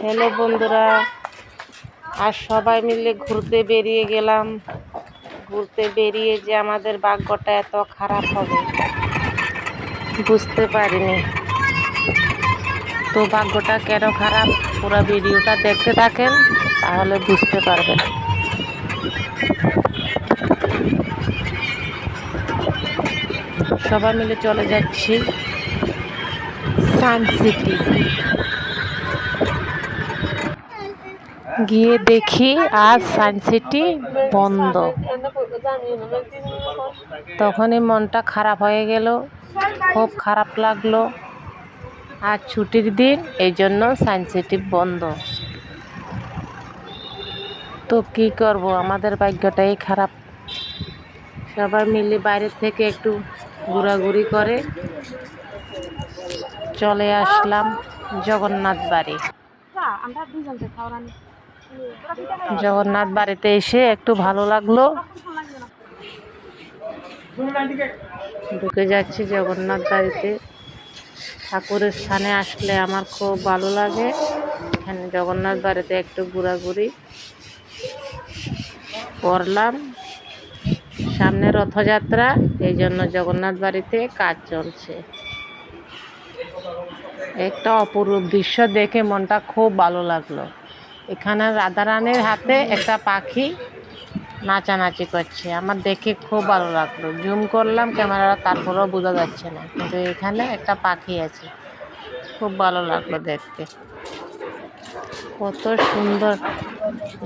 Hello বন্ধুরা, আর সবাই মিলে ঘুরতে বেরিয়ে গেলাম। ঘুরতে বেরিয়ে যে আমাদের ভাগ্যটা এত খারাপ হবে বুঝতে পারিনি। তো ভাগ্যটা কেন খারাপ, পুরো ভিডিওটা দেখতে থাকেন তাহলে বুঝতে পারবেন। সবাই মিলে চলে যাচ্ছি সানসিটি। গিয়ে দেখি আজ সানসিটি বন্ধ। তখনই মনটা খারাপ হয়ে গেল, খুব খারাপ লাগলো। আজ ছুটির দিন, এই জন্য সানসিটি বন্ধ। তো কি করব, আমাদের ভাগ্যটাই খারাপ। সবাই মিলে বাইরে থেকে একটু ঘোরাঘুরি করে চলে আসলাম জগন্নাথ বাড়ি। জগন্নাথ বাড়িতে এসে একটু ভালো লাগলো। ঢুকে যাচ্ছি জগন্নাথ বাড়িতে। ঠাকুরের স্থানে আসলে আমার খুব ভালো লাগে। এখানে জগন্নাথ বাড়িতে একটু ঘোরাঘুরি করলাম। সামনে রথযাত্রা, এই জন্য জগন্নাথ বাড়িতে কাজ চলছে। একটা অপরূপ দৃশ্য দেখে মনটা খুব ভালো লাগলো। এখানে রাধারানীর হাতে একটা পাখি নাচানাচি করছে, আমার দেখে খুব ভালো লাগলো। জুম করলাম ক্যামেরা, তারপরেও বোঝা যাচ্ছে না, কিন্তু এখানে একটা পাখি আছে। খুব ভালো লাগলো দেখতে, কত সুন্দর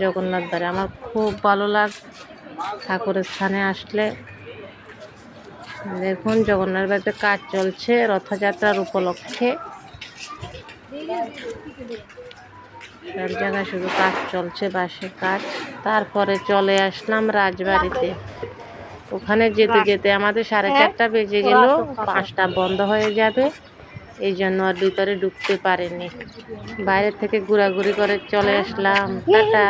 জগন্নাথ বাড়ি। আমার খুব ভালো লাগে ঠাকুরের স্থানে আসলে। দেখুন জগন্নাথ বাড়িতে কাজ চলছে রথযাত্রার উপলক্ষে। সব জায়গায় শুধু কাজ চলছে, বাঁশের কাজ। তারপরে চলে আসলাম রাজবাড়িতে। ওখানে যেতে যেতে আমাদের 4:30 বেজে গেল, 5টা বন্ধ হয়ে যাবে, এই জন্য আর ভিতরে ঢুকতে পারিনি। বাইরে থেকে ঘোরাঘুরি করে চলে আসলাম। টাটা।